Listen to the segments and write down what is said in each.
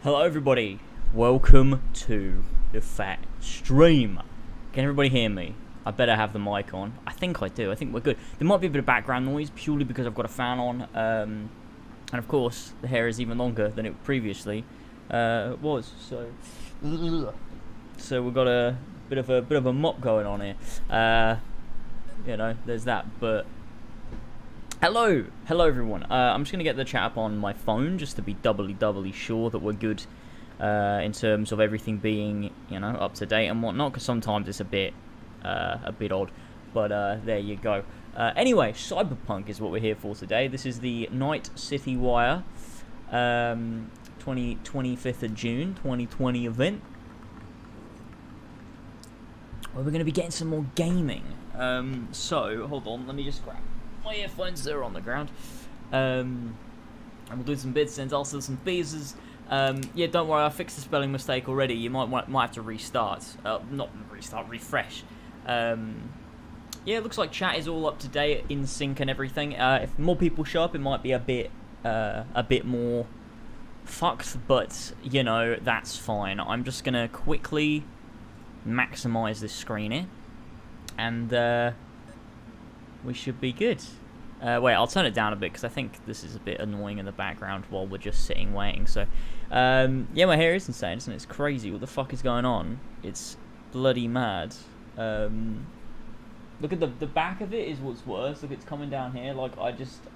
Hello everybody, welcome to the Fat Stream. Can everybody hear me? I better have the mic on. I think I do, I think we're good. There might be a bit of background noise purely because I've got a fan on. And of course, the hair is even longer than it previously was. So we've got a bit of a mop going on here. You know, there's that, but... Hello everyone. I'm just going to get the chat up on my phone just to be doubly sure that we're good in terms of everything being, you know, up to date and whatnot, because sometimes it's a bit odd, but there you go. Anyway, Cyberpunk is what we're here for today. This is the Night City Wire 25th of June 2020 event, where we're going to be getting some more gaming. So, hold on, let me just grab my earphones. They're on the ground. And we'll do some bits and also some pieces. Yeah, don't worry, I fixed the spelling mistake already. You might have to restart. Not restart, refresh. Yeah, it looks like chat is all up to date, in sync and everything. If more people show up, it might be a bit more fucked, but you know, that's fine. I'm just gonna quickly maximize this screen here, and we should be good. Wait, I'll turn it down a bit because I think this is a bit annoying in the background while we're just sitting waiting. So, yeah, my hair is insane, isn't it? It's crazy. What the fuck is going on? It's bloody mad. Look at the back of it is what's worse. Look, it's coming down here. Like, I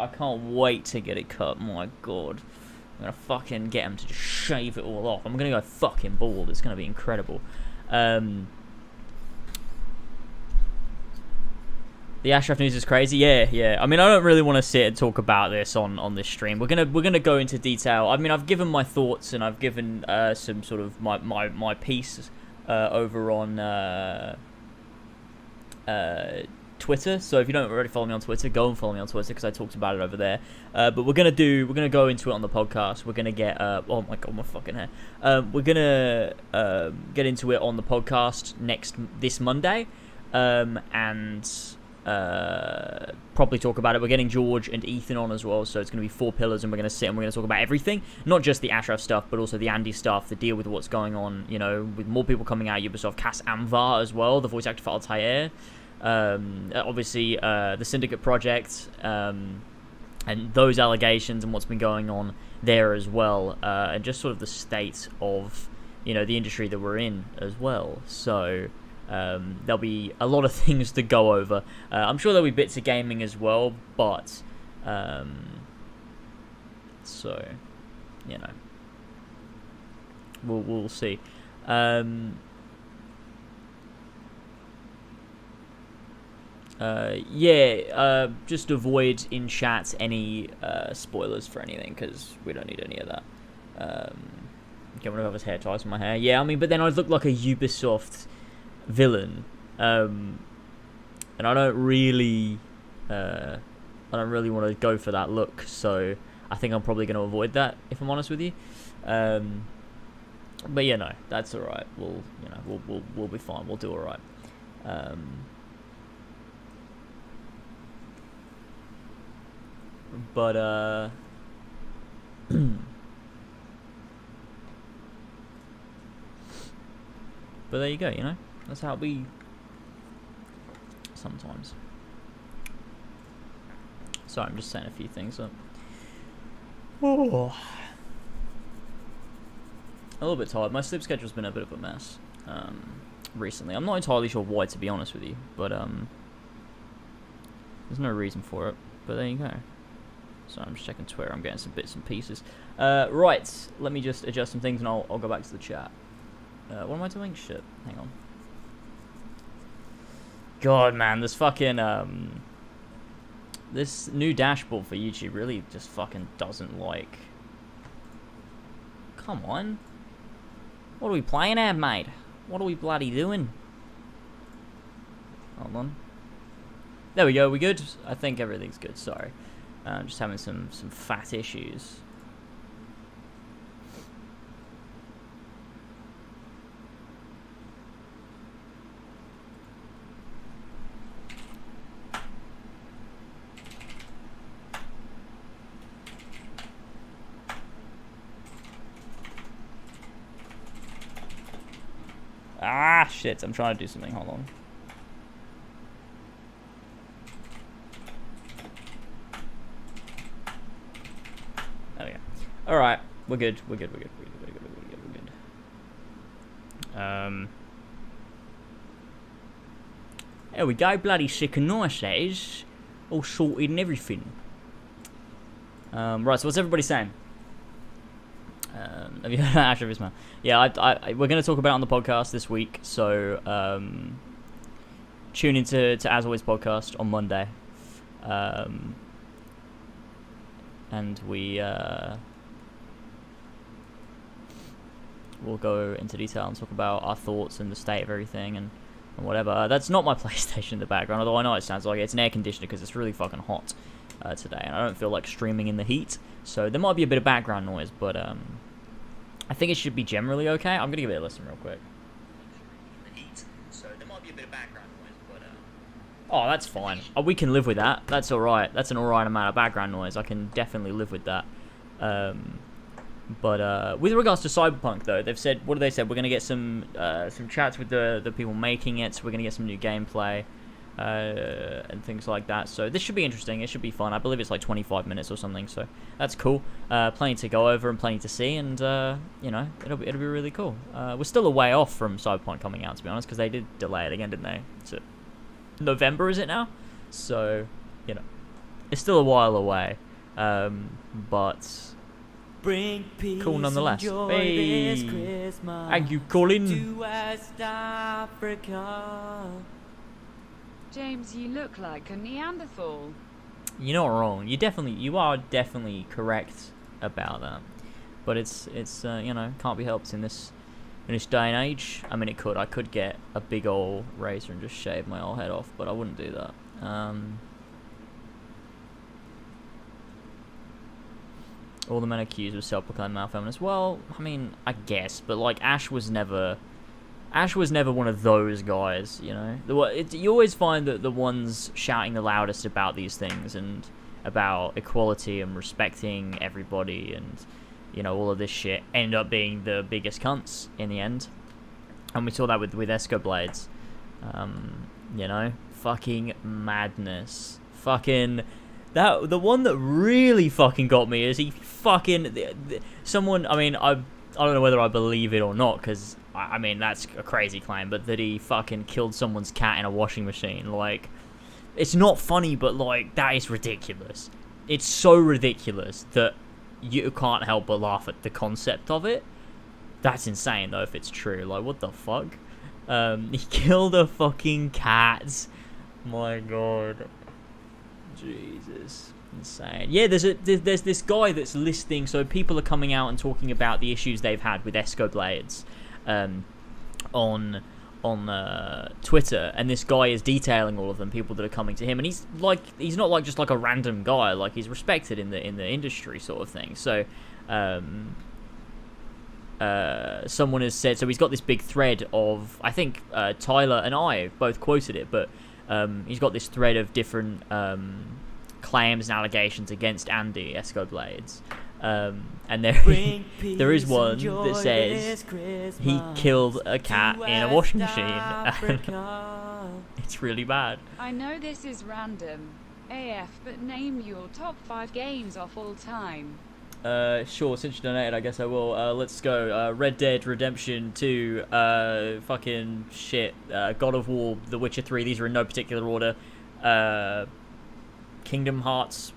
can't wait to get it cut. My God. I'm gonna fucking get him to just shave it all off. I'm gonna go fucking bald. It's gonna be incredible. The Ashraf news is crazy. Yeah. I mean, I don't really want to sit and talk about this on this stream. We're gonna go into detail. I mean, I've given my thoughts and I've given some sort of my piece over on Twitter. So if you don't already follow me on Twitter, go and follow me on Twitter because I talked about it over there. But we're gonna go into it on the podcast. We're gonna get oh my God, my fucking hair. We're gonna get into it on the podcast this Monday, and probably talk about it. We're getting George and Ethan on as well, so it's going to be 4 pillars, and we're going to sit and we're going to talk about everything, not just the Ashraf stuff, but also the Andy stuff, the deal with what's going on, you know, with more people coming out, Ubisoft, Cass Amvar as well, the voice actor for Altair, obviously the Syndicate project, and those allegations and what's been going on there as well, and just sort of the state of, you know, the industry that we're in as well. So there'll be a lot of things to go over. I'm sure there'll be bits of gaming as well, but so, you know, we'll see. Yeah, just avoid in chat any spoilers for anything, because we don't need any of that. Get rid of his hair ties in my hair. Yeah, I mean, but then I'd look like a Ubisoft villain, and I don't really want to go for that look, so I think I'm probably going to avoid that, if I'm honest with you. But you know, that's all right. We'll be fine. We'll do all right. But but there you go. You know. That's how it be sometimes. Sorry, I'm just saying a few things up. Oh. A little bit tired. My sleep schedule's been a bit of a mess recently. I'm not entirely sure why, to be honest with you, but there's no reason for it. But there you go. So I'm just checking Twitter. I'm getting some bits and pieces. Right, let me just adjust some things and I'll go back to the chat. What am I doing? Shit. Hang on. God, man, this fucking, this new dashboard for YouTube really just fucking doesn't like... Come on. What are we playing at, mate? What are we bloody doing? Hold on. There we go, we good? I think everything's good, sorry. Just having some fat issues. Ah, shit. I'm trying to do something. Hold on. There we go. Alright. We're good. We're good. There we go. Bloody sick and nice, that is. All sorted and everything. Right, so what's everybody saying? Have you heard Ash of his man? Yeah, we're going to talk about it on the podcast this week, so tune into As Always podcast on Monday. And we'll go into detail and talk about our thoughts and the state of everything and whatever. That's not my PlayStation in the background, although I know it sounds like it. It's an air conditioner because it's really fucking hot today, and I don't feel like streaming in the heat, so there might be a bit of background noise, but I think it should be generally okay. I'm gonna give it a listen real quick. Oh, that's fine. Oh, we can live with that. That's alright. That's an alright amount of background noise. I can definitely live with that. But with regards to Cyberpunk, though, they've said, what have they said? We're going to get some chats with the people making it, so we're going to get some new gameplay and things like that. So this should be interesting. It should be fun. I believe it's like 25 minutes or something, so that's cool. Plenty to go over and plenty to see, and, you know, it'll be really cool. We're still a way off from Cyberpunk coming out, to be honest, because they did delay it again, didn't they? So November, is it now? So, you know, it's still a while away, but bring peace cool nonetheless. Hey, thank you, Colin. to West Africa. James, you look like a Neanderthal. You're not wrong. You are definitely correct about that. But it's you know, can't be helped in this day and age. I mean, I could get a big old razor and just shave my old head off, but I wouldn't do that. All the men accused of self-proclaimed male feminists. Well, I mean, I guess, but like Ash was never one of those guys, you know. You always find that the ones shouting the loudest about these things and about equality and respecting everybody and, you know, all of this shit end up being the biggest cunts in the end. And we saw that with Escoblades. You know, fucking madness. Fucking that. The one that really fucking got me is he fucking someone. I mean, I don't know whether I believe it or not, because I mean that's a crazy claim, but that he fucking killed someone's cat in a washing machine. Like, it's not funny, but like that is ridiculous. It's so ridiculous that you can't help but laugh at the concept of it. That's insane though if it's true. Like, what the fuck? He killed a fucking cat. My god. Jesus. Insane. Yeah, there's this guy that's listing, so people are coming out and talking about the issues they've had with Escoblades on Twitter, and this guy is detailing all of them, people that are coming to him, and he's not like just like a random guy, like he's respected in the industry sort of thing. So someone has said, so he's got this big thread of, I think Tyler and I both quoted it, but he's got this thread of different claims and allegations against Andy Escoblades. And there is one that says he killed a cat in a washing machine. It's really bad. I know this is random, AF, but name your top 5 games of all time. Sure, since you donated, I guess I will. Let's go. Red Dead Redemption 2, fucking shit, God of War, The Witcher 3, these are in no particular order. Kingdom Hearts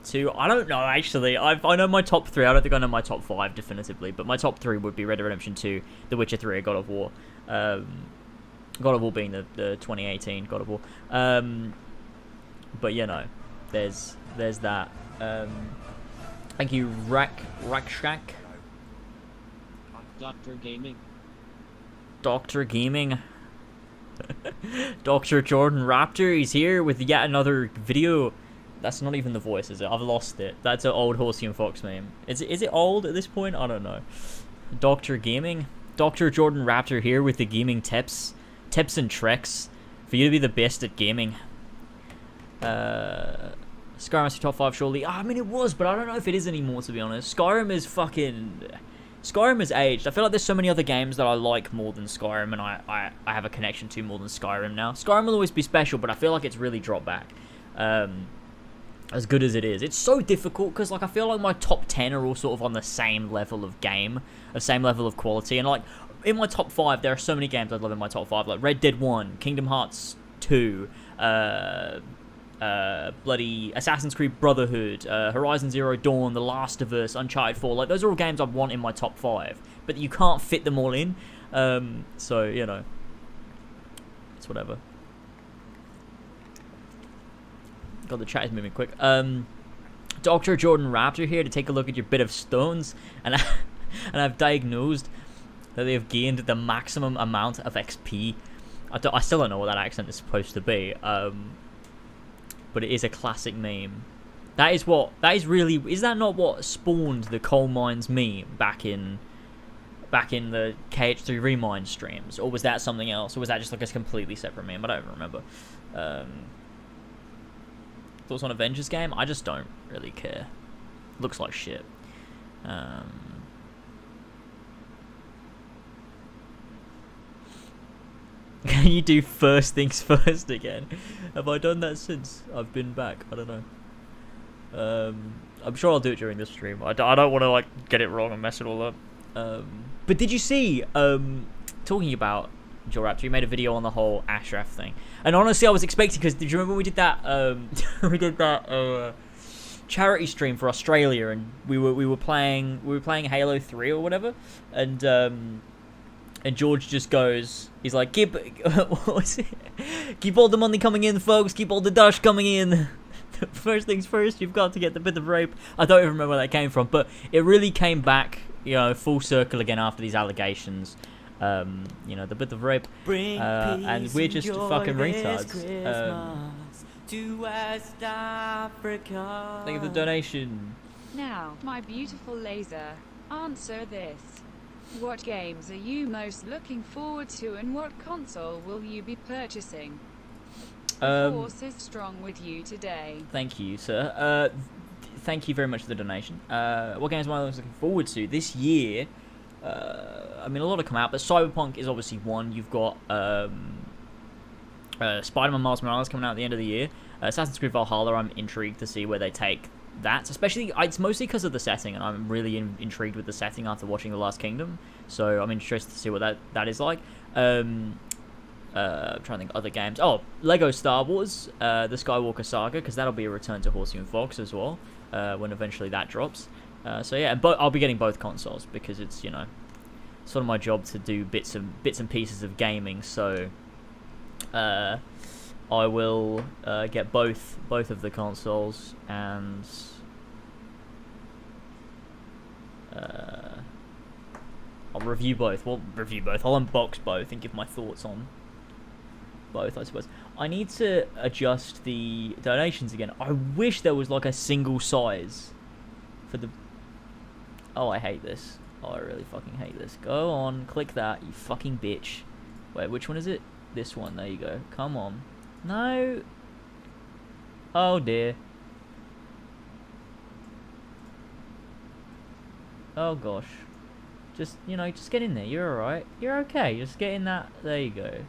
2, I don't know, actually. I know my top 3, I don't think I know my top 5 definitively, but my top 3 would be Red Dead Redemption 2, The Witcher 3, and God of War. God of War being the 2018 God of War. But, you know, there's that. Thank you, Rakshack. Dr. Gaming. Dr. Gaming. Dr. Jordan Raptor, he's here with yet another video. That's not even the voice, is it? I've lost it. That's an old Horsey and Fox meme. Is it old at this point? I don't know. Dr. Gaming. Dr. Jordan Raptor here with the gaming tips and tricks for you to be the best at gaming. Skyrim's top 5 surely. I mean, it was, but I don't know if it is anymore, to be honest. Skyrim is fucking... Skyrim has aged. I feel like there's so many other games that I like more than Skyrim, and I have a connection to more than Skyrim now. Skyrim will always be special, but I feel like it's really dropped back. As good as it is. It's so difficult, because, like, I feel like my top 10 are all sort of on the same level of game, the same level of quality, and, like, in my top 5, there are so many games I'd love in my top 5, like Red Dead 1, Kingdom Hearts 2, bloody Assassin's Creed Brotherhood, Horizon Zero Dawn, The Last of Us, Uncharted 4, like, those are all games I want in my top 5, but you can't fit them all in, so, you know, it's whatever. God, the chat is moving quick. Dr. Jordan Raptor here to take a look at your bit of stones, and I've diagnosed that they have gained the maximum amount of XP. I still don't know what that accent is supposed to be, but it is a classic meme. Is that not what spawned the coal mines meme back in the KH3 Remind streams, or was that something else, or was that just like a completely separate meme? I don't even remember. Thoughts on Avengers game? I just don't really care. Looks like shit. Can you do first things first again? Have I done that since I've been back? I don't know. I'm sure I'll do it during this stream. I don't want to like get it wrong and mess it all up. But did you see? Talking about Joe Raptor, you made a video on the whole Ashraf thing, and honestly, I was expecting, because did you remember we did that? Charity stream for Australia, and we were playing Halo 3 or whatever, and George just goes, he's like, keep all the money coming in, folks, keep all the dash coming in. First things first, you've got to get the bit of rape. I don't even remember where that came from, but it really came back, you know, full circle again after these allegations. You know, the bit of rape, and we're just fucking retards. To West Africa. Thank you for the donation. Now, my beautiful laser, answer this. What games are you most looking forward to, and what console will you be purchasing? The force is strong with you today. Thank you, sir. Thank you very much for the donation. What games am I looking forward to this year? I mean, a lot have come out, but Cyberpunk is obviously one. You've got Spider-Man Miles Morales coming out at the end of the year. Assassin's Creed Valhalla, I'm intrigued to see where they take that. Especially, it's mostly because of the setting, and I'm really intrigued with the setting after watching The Last Kingdom. So I'm interested to see what that is like. I'm trying to think of other games. Oh, Lego Star Wars, the Skywalker Saga, because that'll be a return to Horsey and Fox as well, when eventually that drops. So yeah, and I'll be getting both consoles, because it's, you know, sort of my job to do bits and pieces of gaming. So I will get both of the consoles, and I'll review both. I'll unbox both and give my thoughts on both, I suppose. I need to adjust the donations again. I wish there was like a single size for the... Oh, I hate this. Oh, I really fucking hate this. Go on, click that, you fucking bitch. Wait, which one is it? This one, there you go. Come on. No. Oh, dear. Oh, gosh. Just, you know, just get in there. You're alright. You're okay. Just get in that. There you go.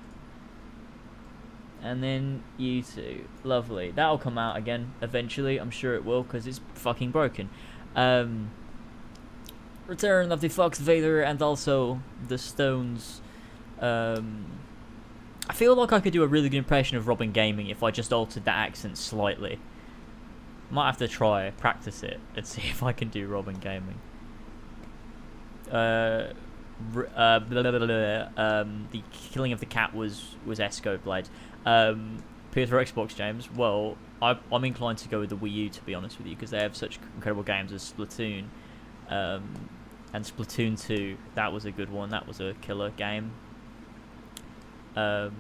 And then you two. Lovely. That'll come out again eventually. I'm sure it will, because it's fucking broken. Return of the Fox Vader, and also the Stones. I feel like I could do a really good impression of Robin Gaming if I just altered that accent slightly. Might have to practice it, and see if I can do Robin Gaming. The killing of the cat was Esco Blade. PS4 Xbox, James. Well, I'm inclined to go with the Wii U, to be honest with you, because they have such incredible games as Splatoon. And Splatoon 2, that was a good one. That was a killer game. Okay,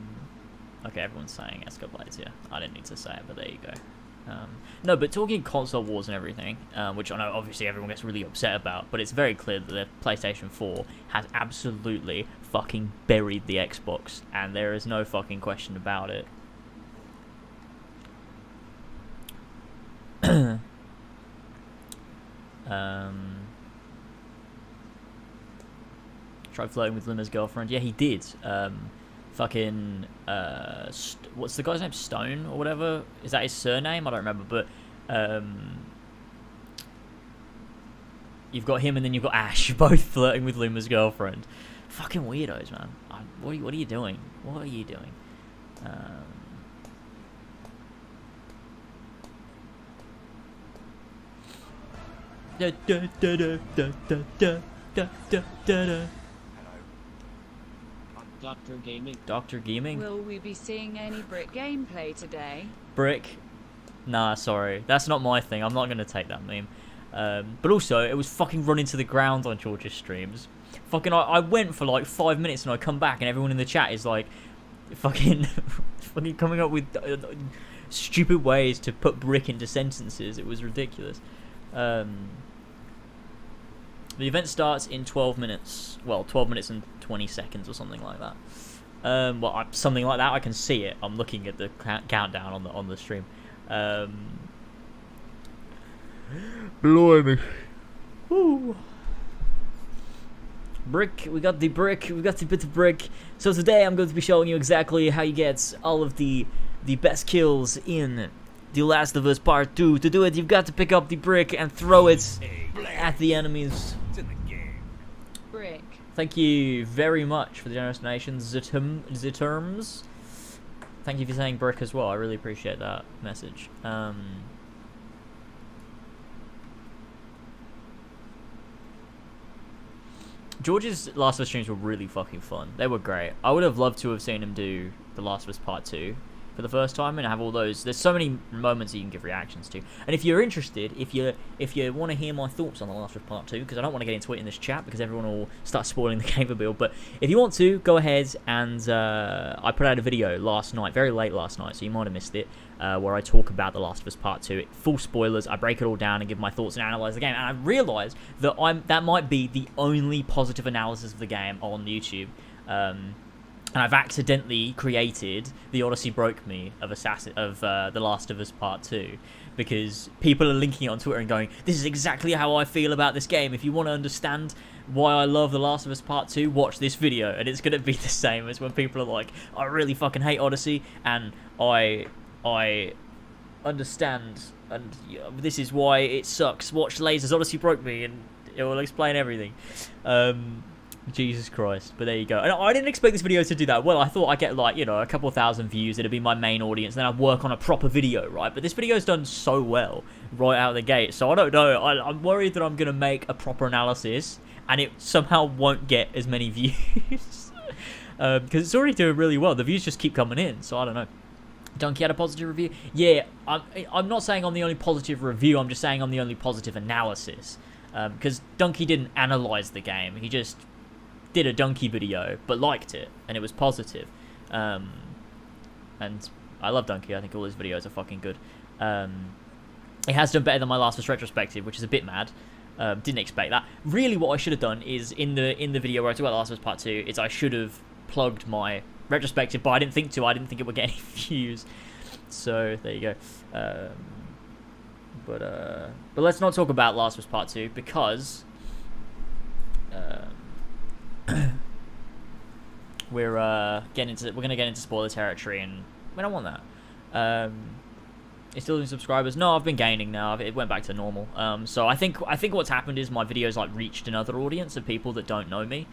everyone's saying Esco Blades, yeah. I didn't need to say it, but there you go. No, but talking console wars and everything, which I know obviously everyone gets really upset about, but it's very clear that the PlayStation 4 has absolutely fucking buried the Xbox, and there is no fucking question about it. tried flirting with Luna's girlfriend. Yeah, he did. Fucking what's the guy's name? Stone or whatever. Is that his surname? I don't remember. But you've got him and then you've got Ash, both flirting with Luna's girlfriend. Fucking weirdos, man. What are you doing? What are you doing? Dr. Gaming. Dr. Gaming? Will we be seeing any Brick gameplay today? Brick? Nah, sorry. That's not my thing. I'm not going to take that meme. But also, it was fucking running to the ground on George's streams. Fucking, I went for like 5 minutes and I come back and everyone in the chat is like, fucking coming up with stupid ways to put brick into sentences. It was ridiculous. The event starts in 12 minutes. Well, 12 minutes and 20 seconds or something like that. Something like that. I can see it. I'm looking at the countdown on the stream. Blimey. Woo. Brick, we got the brick, we got the bit of brick. So today I'm going to be showing you exactly how you get all of the best kills in The Last of Us Part 2. To do it, you've got to pick up the brick and throw it at the enemies. Brick. Thank you very much for the generous donation, Ziterms. Thank you for saying brick as well. I really appreciate that message. George's Last of Us streams were really fucking fun. They were great. I would have loved to have seen him do The Last of Us Part 2 for the first time and have all those. There's so many moments that you can give reactions to. And if you're interested, if you want to hear my thoughts on The Last of Us Part 2, because I don't want to get into it in this chat because everyone will start spoiling the game a bit, but if you want to, go ahead and I put out a video last night, very late last night, so you might have missed it, where I talk about The Last of Us Part 2. Full spoilers, I break it all down and give my thoughts and analyse the game. And I realised that that might be the only positive analysis of the game on YouTube. And I've accidentally created the Odyssey Broke Me of The Last of Us Part 2, because people are linking it on Twitter and going, this is exactly how I feel about this game. If you want to understand why I love The Last of Us Part 2, watch this video. And it's going to be the same as when people are like, I really fucking hate Odyssey, and I understand, and this is why it sucks. Watch Laser's Odyssey Broke Me, and it will explain everything. Jesus Christ. But there you go. And I didn't expect this video to do that well. I thought I'd get, like, you know, a couple thousand views. It'd be my main audience. Then I'd work on a proper video, right? But this video's done so well right out of the gate. So I don't know. I'm worried that I'm going to make a proper analysis and it somehow won't get as many views. Because it's already doing really well. The views just keep coming in. So I don't know. Donkey had a positive review? Yeah, I'm not saying I'm the only positive review. I'm just saying I'm the only positive analysis. Because Donkey didn't analyze the game. He just did a Donkey video, but liked it, and it was positive. And I love Donkey. I think all his videos are fucking good. It has done better than my Last of Us retrospective, which is a bit mad. Didn't expect that. Really, what I should have done is in the video where I talk about Last of Us Part 2, is I should have plugged my retrospective, but I didn't think to. I didn't think it would get any views. So there you go. But let's not talk about Last of Us Part 2 because we're gonna get into spoiler territory, and we don't want that. It's still losing subscribers. No, I've been gaining now. It went back to normal. So I think what's happened is my videos like reached another audience of people that don't know me,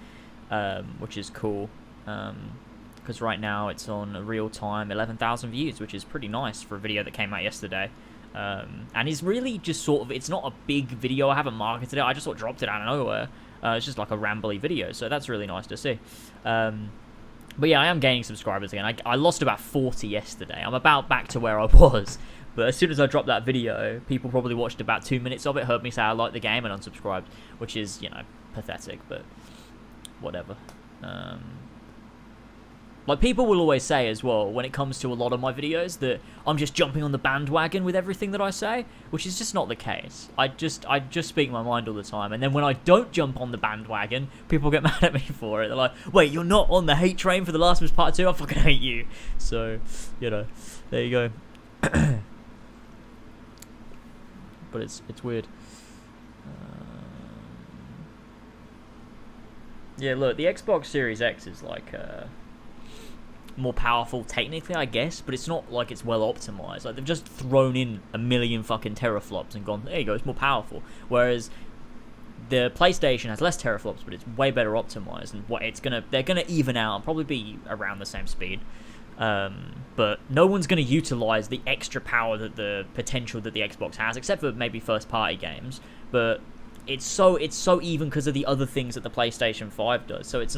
which is cool. Because right now it's on a real time 11,000 views, which is pretty nice for a video that came out yesterday. And it's really just sort of, it's not a big video. I haven't marketed it. I just sort of dropped it out of nowhere. It's just like a rambly video, so that's really nice to see. But yeah, I am gaining subscribers again. I lost about 40 yesterday. I'm about back to where I was. But as soon as I dropped that video, people probably watched about 2 minutes of it, heard me say I like the game, and unsubscribed, which is, you know, pathetic, but whatever. Like, people will always say as well, when it comes to a lot of my videos, that I'm just jumping on the bandwagon with everything that I say, which is just not the case. I just speak my mind all the time, and then when I don't jump on the bandwagon, people get mad at me for it. They're like, wait, you're not on the hate train for The Last of Us Part 2? I fucking hate you. So, you know, there you go. But it's weird. Yeah, look, the Xbox Series X is like more powerful technically, I guess, but it's not like it's well optimized. Like they've just thrown in a million fucking teraflops and gone, there you go, it's more powerful. Whereas the PlayStation has less teraflops, but it's way better optimized, and they're gonna even out, probably be around the same speed. But no one's gonna utilize the extra power that the potential that the Xbox has, except for maybe first-party games. But it's so even because of the other things that the PlayStation 5 does. So it's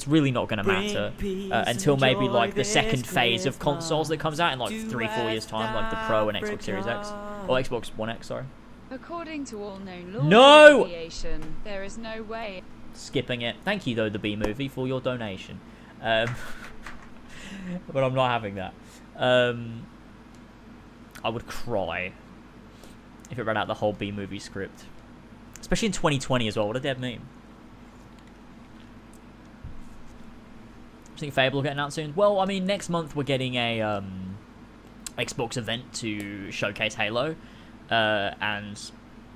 really not going to matter until maybe like the second phase of consoles that comes out in like 3-4 years time, like the Pro and Xbox Series X or Xbox One X. Sorry. According to all known laws No! of aviation, there is no way. Skipping it. Thank you though, the B movie, for your donation. But I'm not having that. I would cry if it read out the whole B movie script. Especially in 2020 as well. What a dead meme. I think Fable will get announced soon. Well, I mean, next month we're getting a Xbox event to showcase Halo, and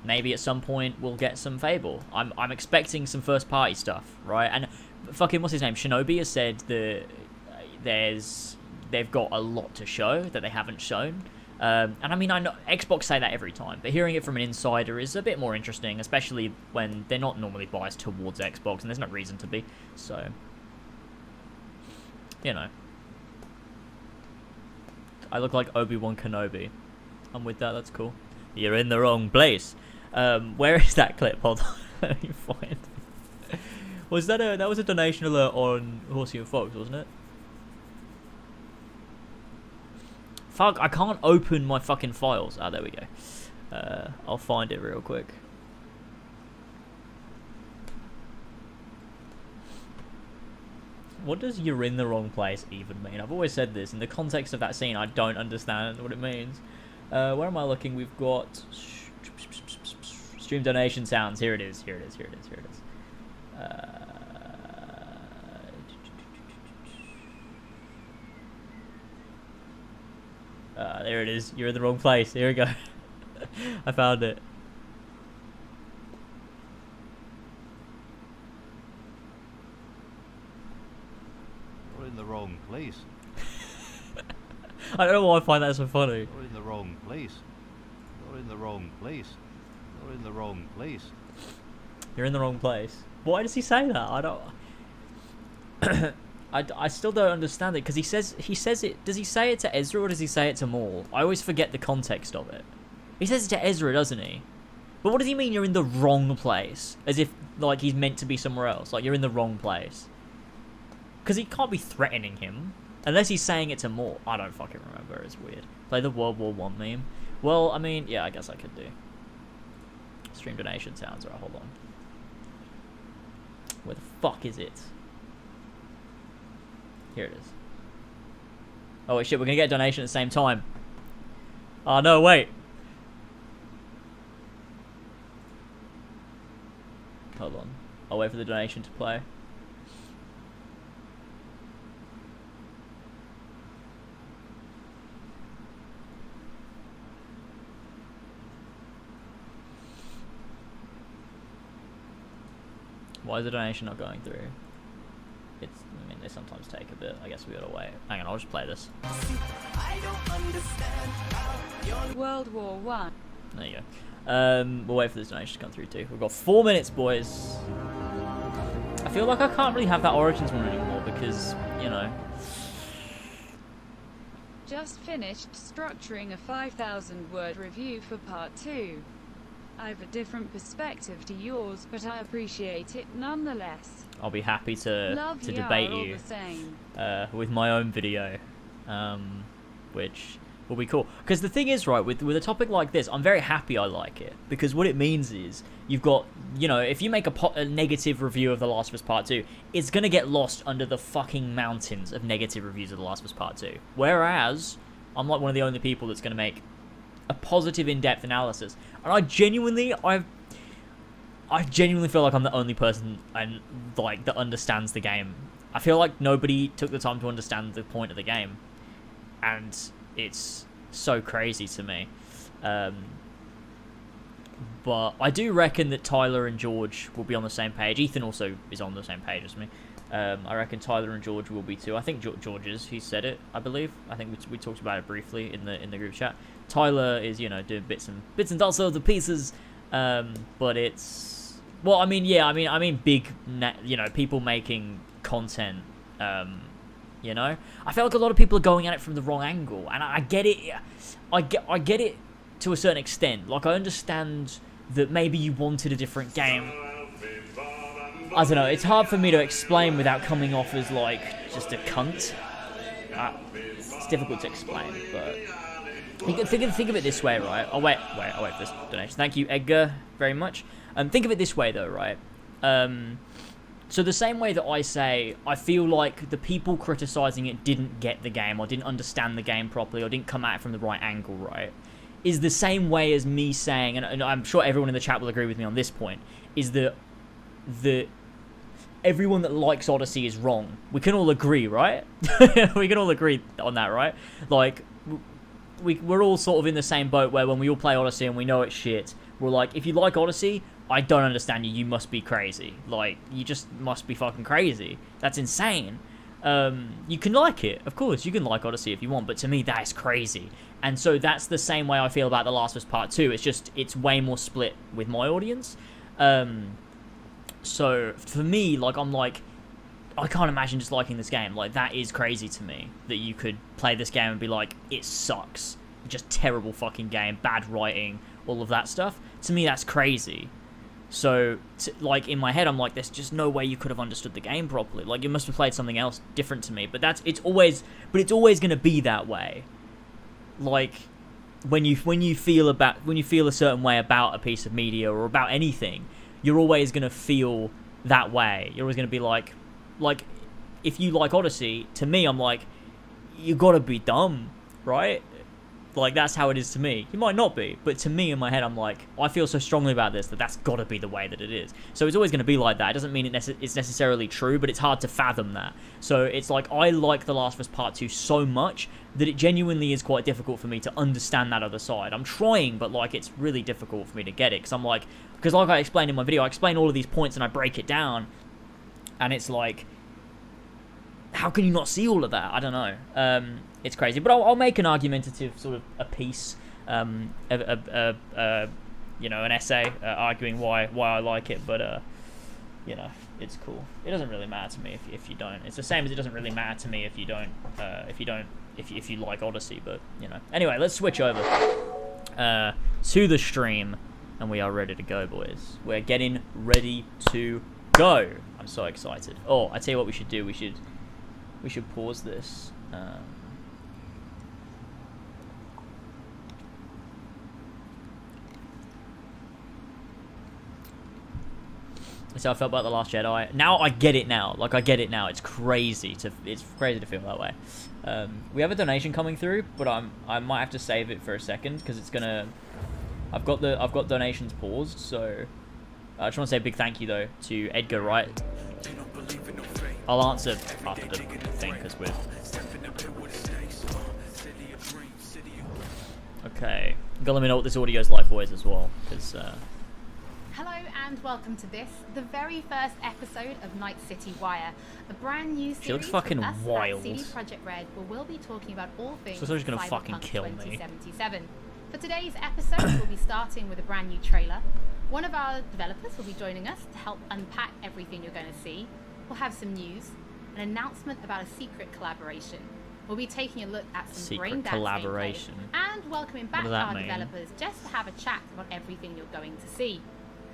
maybe at some point we'll get some Fable. I'm expecting some first party stuff, right? And fucking what's his name? Shinobi has said that they've got a lot to show that they haven't shown. And I mean, I know Xbox say that every time, but hearing it from an insider is a bit more interesting, especially when they're not normally biased towards Xbox, and there's no reason to be. So, you know, I look like Obi-Wan Kenobi. I'm with that. That's cool. You're in the wrong place. Where is that clip? Hold on. Let me find. Was that was a donation alert on Horsey and Fox, wasn't it? Fuck, I can't open my fucking files. Ah, there we go. I'll find it real quick. What does "you're in the wrong place" even mean? I've always said this. In the context of that scene, I don't understand what it means. Where am I looking? We've got stream donation sounds. Here it is. Here it is. Here it is. Here it is. There it is. You're in the wrong place. Here we go. I found it. You're in the wrong place. I don't know why I find that so funny. You're in the wrong place. You're in the wrong place. You're in the wrong place. You're in the wrong place. Why does he say that? I don't... I still don't understand it, because he says it. Does he say it to Ezra or does he say it to Maul? I always forget the context of it. He says it to Ezra, doesn't he? But what does he mean you're in the wrong place? As if like he's meant to be somewhere else. Like you're in the wrong place. Because he can't be threatening him unless he's saying it to Maul. I don't fucking remember. It's weird. Play the World War I meme. Well, I mean, yeah, I guess I could do. Stream donation sounds. Alright, hold on. Where the fuck is it? Here it is. Oh wait, shit, we're gonna get a donation at the same time. Oh no, wait. Hold on. I'll wait for the donation to play. Why is the donation not going through? I mean, they sometimes take a bit. I guess we gotta wait. Hang on, I'll just play this. World War I. There you go. We'll wait for this donation to come through too. We've got 4 minutes, boys. I feel like I can't really have that Origins one anymore because, you know. Just finished structuring a 5,000-word review for part 2. I've a different perspective to yours, but I appreciate it nonetheless. I'll be happy to debate all you the same. with my own video, which will be cool. Because the thing is, right, with a topic like this, I'm very happy I like it. Because what it means is, you've got, you know, if you make a negative review of The Last of Us Part 2, it's going to get lost under the fucking mountains of negative reviews of The Last of Us Part 2. Whereas, I'm like one of the only people that's going to make a positive, in-depth analysis. And I genuinely feel like I'm the only person that understands the game. I feel like nobody took the time to understand the point of the game, and it's so crazy to me. But I do reckon that Tyler and George will be on the same page. Ethan also is on the same page as me. I reckon Tyler and George will be too. I think George is. He said it, I believe. I think we talked about it briefly in the group chat. Tyler is, you know, doing bits and also the pieces. But it's, well, I mean big, you know, people making content. You know, I feel like a lot of people are going at it from the wrong angle, and I get it. I get it to a certain extent. Like, I understand that maybe you wanted a different game. I don't know, it's hard for me to explain without coming off as, like, just a cunt. It's difficult to explain, but... Think of it this way, right? I'll wait for this donation. Thank you, Edgar, very much. Think of it this way, though, right? So the same way that I say, I feel like the people criticising it didn't get the game, or didn't understand the game properly, or didn't come at it from the right angle, right? Is the same way as me saying, and I'm sure everyone in the chat will agree with me on this point, is that everyone that likes Odyssey is wrong. We can all agree, right? We can all agree on that, right? Like, we're all sort of in the same boat where when we all play Odyssey and we know it's shit, we're like, if you like Odyssey, I don't understand you. You must be crazy. Like, you just must be fucking crazy. That's insane. You can like it. Of course, you can like Odyssey if you want, but to me, that is crazy. And so that's the same way I feel about The Last of Us Part 2. It's just, it's way more split with my audience. So, for me, like, I'm like, I can't imagine just liking this game. Like, that is crazy to me, that you could play this game and be like, it sucks. Just terrible fucking game, bad writing, all of that stuff. To me, that's crazy. So, like, in my head, I'm like, there's just no way you could have understood the game properly. Like, you must have played something else different to me. But it's always going to be that way. Like, when you feel a certain way about a piece of media or about anything, you're always going to feel that way. You're always going to be like, if you like Odyssey, to me, I'm like, you gotta be dumb, right? Like, that's how it is to me. You might not be, but to me, in my head, I'm like, I feel so strongly about this that that's gotta be the way that it is. So it's always going to be like that. It doesn't mean it's necessarily true, but it's hard to fathom that. So it's like, I like The Last of Us Part 2 so much that it genuinely is quite difficult for me to understand that other side. I'm trying, but, like, it's really difficult for me to get it, because like I explained in my video, I explain all of these points and I break it down, and it's like, how can you not see all of that? I don't know. It's crazy, but I'll make an argumentative sort of a piece, you know, an essay arguing why I like it. But you know, it's cool. It doesn't really matter to me if you don't. It's the same as it doesn't really matter to me if you don't if you like Odyssey. But you know, anyway, let's switch over to the stream, and we are ready to go, boys. We're getting ready to go. I'm so excited. Oh, I tell you what we should do. We should pause this. That's how I felt about The Last Jedi. Now I get it now. Like, I get it now. It's crazy to feel that way. We have a donation coming through, but I might have to save it for a second because it's gonna. I've got donations paused, so I just want to say a big thank you though to Edgar Wright. I'll answer after the thing because we're. Okay, gotta let me know what this audio's like, boys, as well, because. Hello and welcome to this, the very first episode of Night City Wire, a brand new series. She looks fucking with us wild. At CD Projekt Red, where we'll be talking about all things So she's gonna Cyberpunk fucking kill me. 2077. For today's episode, we'll be starting with a brand new trailer. One of our developers will be joining us to help unpack everything you're going to see. We'll have some news, an announcement about a secret collaboration. We'll be taking a look at some Secret brain dance collaboration. gameplay and welcoming back What does that our mean? developers just to have a chat about everything you're going to see.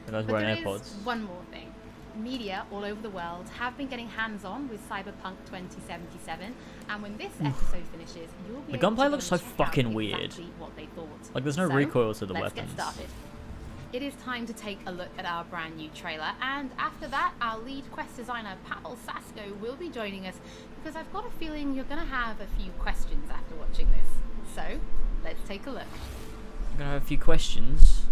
The guy's But wearing there AirPods. is one more thing. Media all over the world have been getting hands-on with Cyberpunk 2077, and when this episode finishes, you'll be The able gunplay to looks go so and check fucking out weird. exactly what they thought. Like, there's no So, recoil to the let's weapons. get started. It is time to take a look at our brand new trailer, and after that, our lead quest designer Pavel Sasko will be joining us, because I've got a feeling you're going to have a few questions after watching this. So, let's take a look. I'm gonna have a few questions.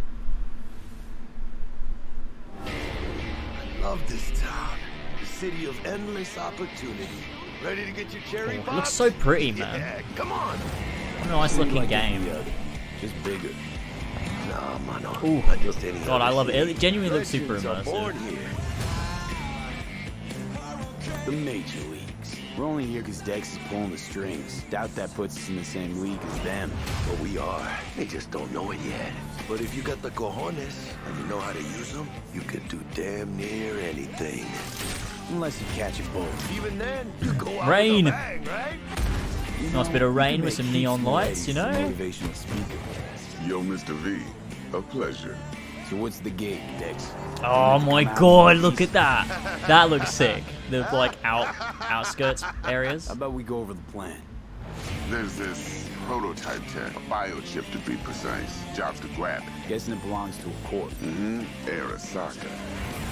I love this town. The city of endless opportunity. Ready to get your cherry It pop? looks so pretty, man. Yeah, come on. Nice looking Like game. every other, just bigger. Nah, my no. Ooh. Not just any God, I other love it. city. It genuinely looks super Veterans are born immersive. here. The Major Leagues. We're only here because Dex is pulling the strings. Doubt that puts us in the same league as them. But we are. They just don't know it yet. But if you got the cojones and you know how to use them, you can do damn near anything. Unless you catch a bull. Even then, you go out Rain. with a bang, right? Nice bit of rain with some neon lights, you know? Motivational speaker. Yo, Mr. V, a pleasure. So what's the gig, Dex? Oh my god, look at that. That looks sick. The like outskirts areas. How about we go over the plan? There's this prototype tech, a biochip to be precise. Jobs to grab it. Guessing it belongs to a corp. Arasaka.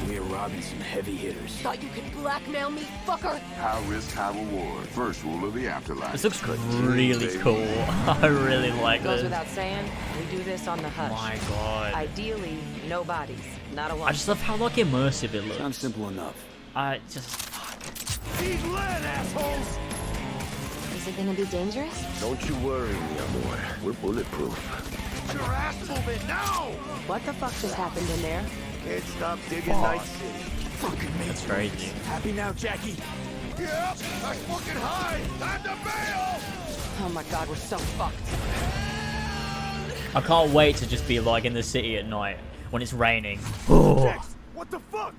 We are robbing some heavy hitters. Thought you could blackmail me, fucker? High risk, high reward. First rule of the afterlife. This looks really cool. I really like Goes this. without saying, we do this on the hush. My god. Ideally, no bodies, not a lot. I just love how like immersive it looks. Sounds simple enough. I just He's lead, assholes! Is it gonna be dangerous? Don't you worry, mi amor. We're bulletproof. Get your ass moving now! What the fuck just happened in there? Can't stop digging Night City. Fucking that's crazy. Happy now, Jackie? Yep, that's fucking high! Time to bail! Oh my god, we're so fucked. I can't wait to just be like in the city at night when it's raining. Oh. Dex, what the fuck?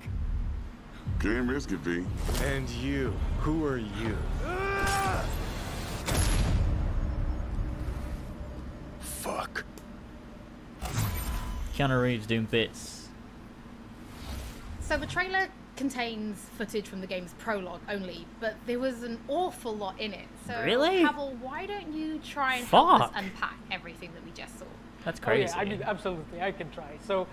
Can't risk it, V. And you. Who are you? Fuck. Keanu Reeves doing bits. So the trailer contains footage from the game's prologue only, but there was an awful lot in it. So, Really? Pavel, why don't you try and help us Fuck. unpack everything that we just saw? That's Oh, crazy. yeah, I mean, absolutely, I can try. So,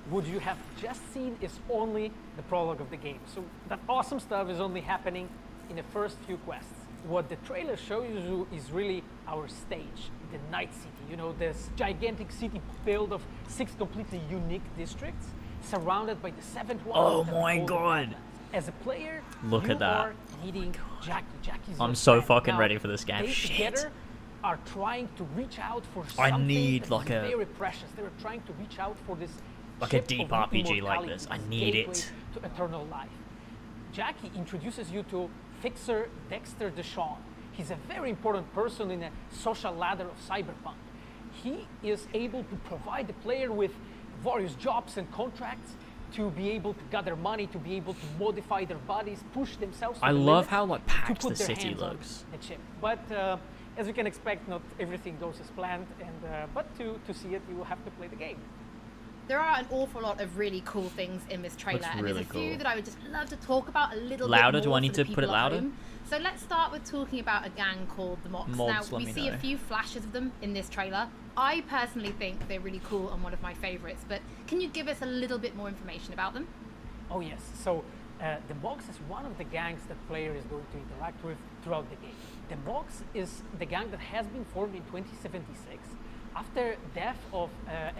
what you have just seen is only the prologue of the game. So that awesome stuff is only happening in the first few quests. What the trailer shows you is really our stage, the Night City. You know, this gigantic city built of 6 completely unique districts, surrounded by the 7th one. Oh of the my Golden God. Badlands. As a player, Look you at that. are needing Jackie. Jackie's I'm your so friend. fucking Now, ready for this game. They Shit. together are trying to reach out for I something need, that like, is a- very precious. They're trying to reach out for this Like a chip deep of RPG like immortality, this. I this need gateway it. to eternal life. Jackie introduces you to Fixer Dexter Deshawn. He's a very important person in a social ladder of Cyberpunk. He is able to provide the player with various jobs and contracts to be able to gather money, to be able to modify their bodies, push themselves to I the love limit, how like to packed put the their city hands on looks. the chip. But as you can expect, not everything goes as planned, and but to see it, you will have to play the game. There are an awful lot of really cool things in this trailer, Looks and really there's a few cool. that I would just love to talk about a little Louder? bit Do more I need for the to put it people at louder? home. So let's start with talking about a gang called the Mobs. Mobs, Now, let we me see know. a few flashes of them in this trailer. I personally think they're really cool and one of my favorites, but can you give us a little bit more information about them? Oh yes, so the Mogs is one of the gangs that player is going to interact with throughout the game. The Mogs is the gang that has been formed in 2076 after death of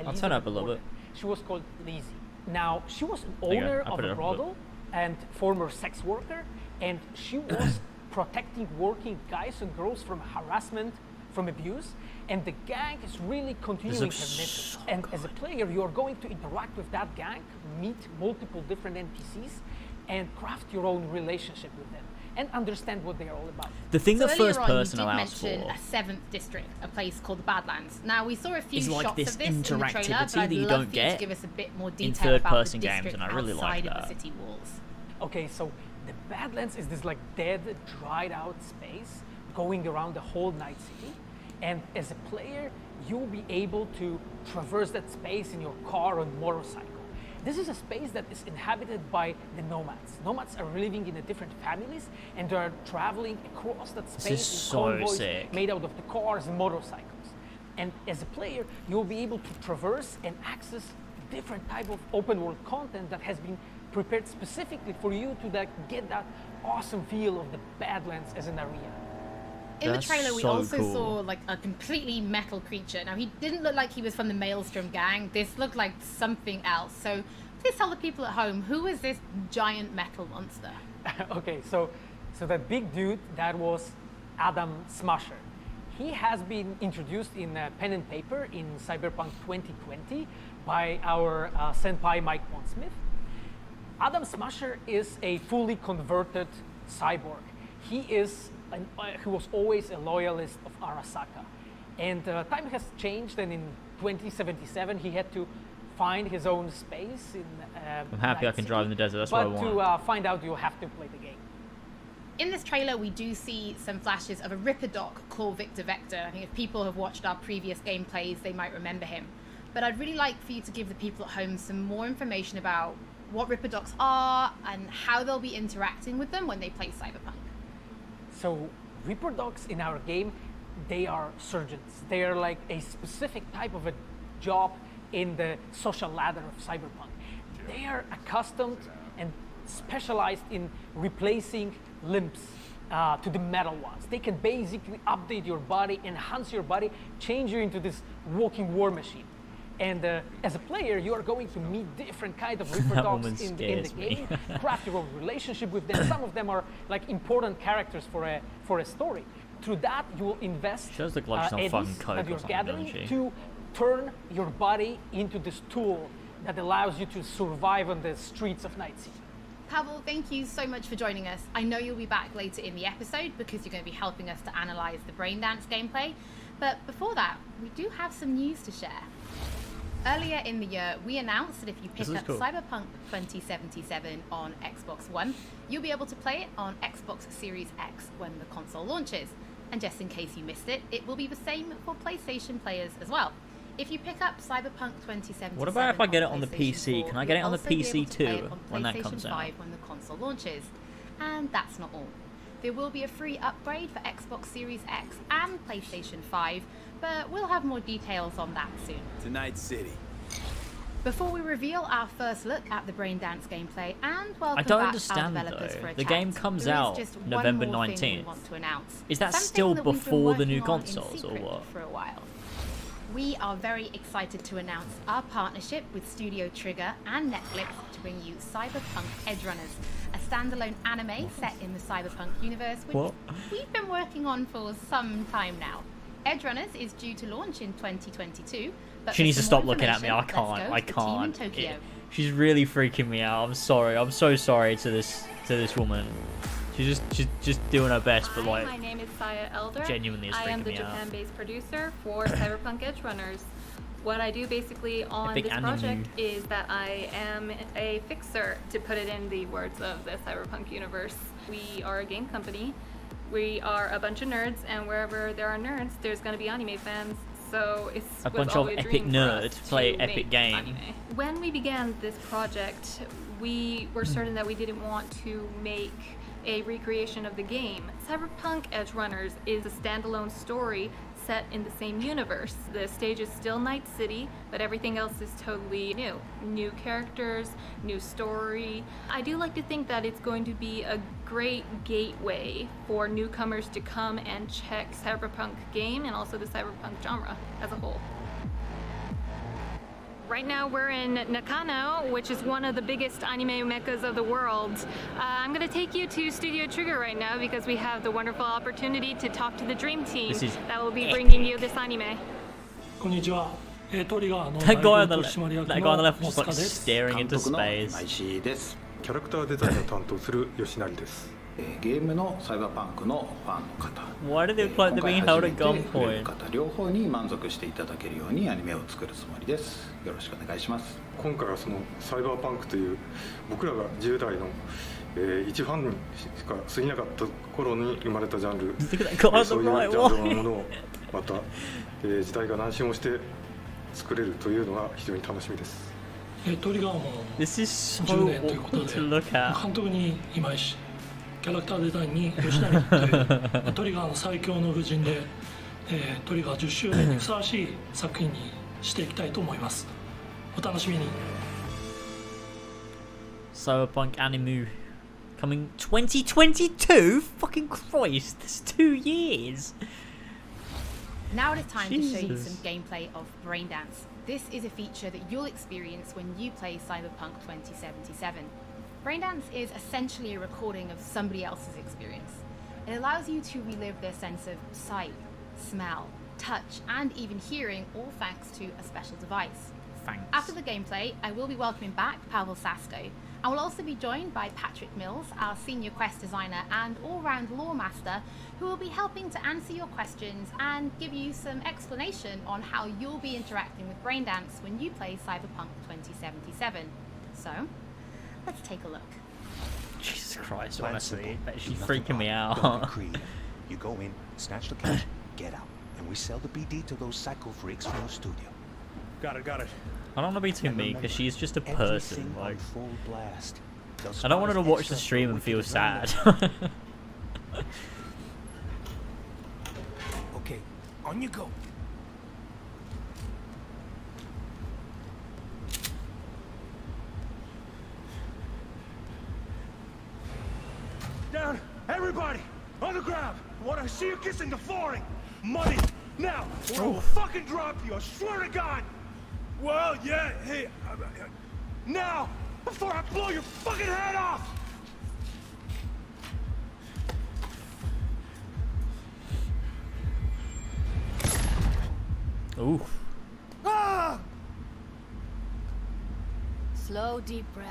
I'll turn up a little bit. She was called Lizzie. Now, she was an There you go. owner I'll of put it a up a bit. brothel and former sex worker, and she was protecting working guys and girls from harassment, from abuse, and the gang is really continuing her looks mission. so And as a player, you are going to interact with that gang, meet multiple different NPCs, and craft your own relationship with them, and understand what they are all about. The thing So that earlier first on, person you did allows mention for a 7th district, a place called the Badlands. Now, we saw a few is like shots this of this in the trailer, but interactivity I'd that you love don't for you to get give us a bit more in detail about third-person the games, district and I really like outside of that. the city walls. Okay, so the Badlands is this like dead, dried out space going around the whole Night City. And as a player, you'll be able to traverse that space in your car or motorcycle. This is a space that is inhabited by the nomads. Nomads are living in the different families, and they are traveling across that space in is so convoys sick. made out of the cars and motorcycles. And as a player, you'll be able to traverse and access different type of open world content that has been prepared specifically for you to get that awesome feel of the Badlands as an arena. In the That's trailer, we so also cool. saw like a completely metal creature. Now, he didn't look like he was from the Maelstrom gang. This looked like something else. So please tell the people at home, who is this giant metal monster? Okay, so that big dude, that was Adam Smasher. He has been introduced in pen and paper in Cyberpunk 2020 by our senpai Mike Pondsmith. Adam Smasher is a fully converted cyborg. He was always a loyalist of Arasaka. And time has changed, and in 2077 he had to find his own space in I'm happy I can drive in the desert, that's what I want. But to find out, you have to play the game. In this trailer, we do see some flashes of a Ripperdoc called Victor Vector. I think if people have watched our previous gameplays, they might remember him. But I'd really like for you to give the people at home some more information about what Ripperdocs are and how they'll be interacting with them when they play Cyberpunk. So, Ripperdocs in our game, they are surgeons. They are like a specific type of a job in the social ladder of Cyberpunk. They are accustomed and specialized in replacing limbs to the metal ones. They can basically update your body, enhance your body, change you into this walking war machine. And as a player, you are going to meet different kinds of Ripperdocs in the game, craft your own relationship with them. Some of them are like important characters for a story. Through that, you will invest she does look like she's on eddies Coke that you're or something, gathering doesn't she? to turn your body into this tool that allows you to survive on the streets of Night City. Pavel, thank you so much for joining us. I know you'll be back later in the episode because you're going to be helping us to analyze the Braindance gameplay. But before that, we do have some news to share. Earlier in the year, we announced that if you pick up Cyberpunk 2077 on Xbox One, you'll be able to play it on Xbox Series X when the console launches. And just in case you missed it, it will be the same for PlayStation players as well. If you pick up Cyberpunk 2077, what about if I get it on the PC? Can I get it on the PC too when that comes out? When the console launches. And that's not all. There will be a free upgrade for Xbox Series X and PlayStation 5, but we'll have more details on that soon. Tonight City. Before we reveal our first look at the Braindance gameplay and welcome I don't back understand our developers though. for a The chat, game comes there is out just one November more thing 19th. we want to announce. Is that Something still that we've been before the new working on in consoles or secret what? For a while. We are very excited to announce our partnership with Studio Trigger and Netflix to bring you Cyberpunk Edgerunners, a standalone anime set in the Cyberpunk universe, which we've been working on for some time now. Edgerunners is due to launch in 2022. But She needs to stop looking at me. I let's go can't. to I the team in can't. Tokyo. She's really freaking me out. I'm sorry. I'm so sorry to this woman. She's just doing her best, but like, my name is Saya Elder. genuinely is freaking I am the me out. Japan-based producer for Cyberpunk Edgerunners. What I do basically on Epic this anime. project is that I am a fixer, to put it in the words of the Cyberpunk universe. We are a game company. We are a bunch of nerds, and wherever there are nerds, there's going to be anime fans. So it's A bunch of epic nerds play epic game. Anime. When we began this project, we were certain that we didn't want to make a recreation of the game. Cyberpunk Edgerunners is a standalone story set in the same universe. The stage is still Night City, but everything else is totally new. New characters, new story. I do like to think that it's going to be a great gateway for newcomers to come and check Cyberpunk game and also the Cyberpunk genre as a whole. Right now we're in Nakano, which is one of the biggest anime meccas of the world. I'm going to take you to Studio Trigger right now because we have the wonderful opportunity to talk to the dream team that will be bringing you this anime. That guy on the left was just like staring into space. キャラクターデザインを担当する吉成です。ゲームのサイバーパンクのファンの方、 Why do they look like they're being held at 今回初めて gunpoint? 方両方に満足していただけるようにアニメを作るつもりです。よろしくお願いします。今回はそのサイバーパンクという僕らが10代の一ファンしか過ぎなかった頃に生まれたジャンル、そういうジャンルのものをまた時代が何周もして作れるというのが非常に楽しみです。 トリガーも10年ということで、監督に今井氏、キャラクターデザインに吉成というトリガーの最強の布陣で、トリガー10周年にふさわしい作品にしていきたいと思います。お楽しみに。Cyberpunk anime coming 2022? Fucking Christ, that's 2 years. Now it is time to show you Jesus. some gameplay of Braindance. This is a feature that you'll experience when you play Cyberpunk 2077. Braindance is essentially a recording of somebody else's experience. It allows you to relive their sense of sight, smell, touch, and even hearing, all thanks to a special device. Thanks. After the gameplay, I will be welcoming back Pavel Sasko. I will also be joined by Patrick Mills, our senior quest designer and all-round lore master, who will be helping to answer your questions and give you some explanation on how you'll be interacting with Braindance when you play Cyberpunk 2077. So, let's take a look. Jesus Christ, Plan honestly, simple. that she's Nothing freaking me odd. out. Don't get creative. You go in, snatch the cash, get out, and we sell the BD to those psycho freaks from the studio. Got it. I don't want to be too mean because she's just a person. Everything Like, on full blast. I don't want her to watch the stream and feel sad. Okay, on you go. Down, everybody, on the ground. I want to see you kissing the flooring. Money, now, or I will fucking drop you. I swear to God. Well, yeah, hey, now, before I blow your fucking head off. Ooh. Ah! Slow, deep breaths.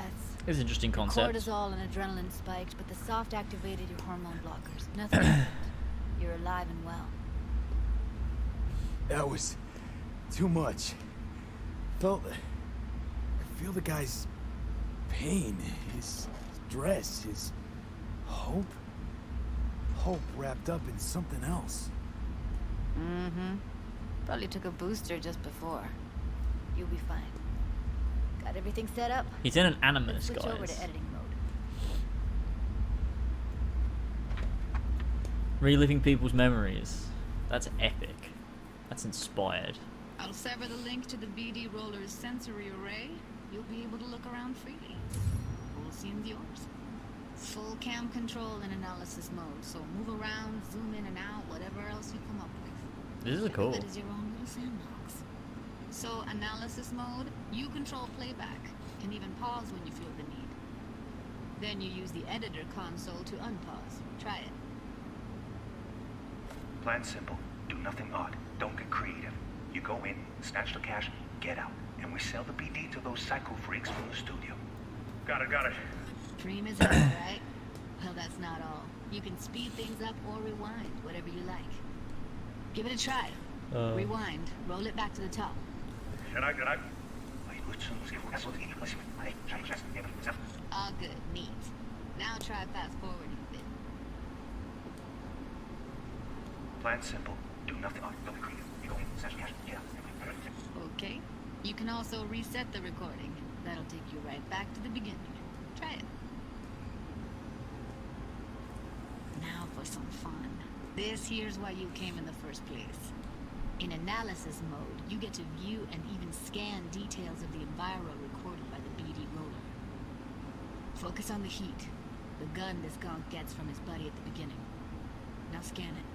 It's an interesting concept. Cortisol and adrenaline spiked, but the soft activated your hormone blockers. Nothing happened. You're alive and well. That was too much. I feel the guy's pain, his stress, his hope. Hope wrapped up in something else. Mm-hmm. Probably took a booster just before. You'll be fine. Got everything set up? He's in an animus, Switch over guys. to editing mode. Reliving people's memories. That's epic. That's inspired. I'll sever the link to the BD Roller's sensory array. You'll be able to look around freely. Whole scene's yours. Full cam control and analysis mode, so move around, zoom in and out, whatever else you come up with. This is cool. It is your own little sandbox. So analysis mode, you control playback. Can even pause when you feel the need. Then you use the editor console to unpause. Try it. Plan simple. Do nothing odd. Don't get creative. You go in, snatch the cash, get out, and we sell the BD to those psycho freaks from the studio. Got it. Dream is over, right? Well, that's not all. You can speed things up or rewind, whatever you like. Give it a try. Rewind. Roll it back to the top. All good. Neat. Now try fast forwarding a bit. Plan simple. Do nothing odd. Don't get creative. You go in, snatch the cash, get out. Okay. You can also reset the recording. That'll take you right back to the beginning. Try it. Now for some fun. This here's why you came in the first place. In analysis mode, you get to view and even scan details of the enviro recorded by the BD roller. Focus on the heat, the gun this gonk gets from his buddy at the beginning. Now scan it.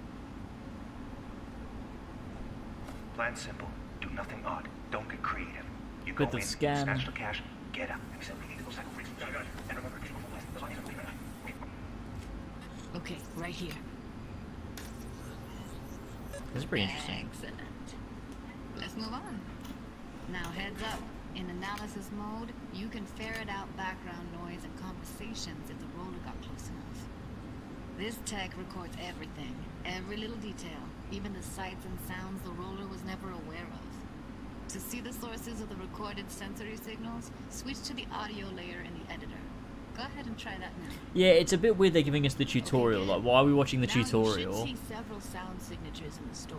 Plan simple. Do nothing odd. Don't get creative. You Good go to in, scan. snatch the cash, get out, and we sell the BD to those psycho freaks from the studio. And remember, Okay, right here. This is pretty interesting. Excellent. Let's move on. Now heads up. In analysis mode, you can ferret out background noise and conversations if the roller got close enough. This tech records everything, every little detail, even the sights and sounds the roller was never aware of. To see the sources of the recorded sensory signals, switch to the audio layer in the editor. Go ahead and try that now. Yeah, it's a bit weird they're giving us the tutorial. Like, why are we watching the Now tutorial? you should see several sound signatures in the store.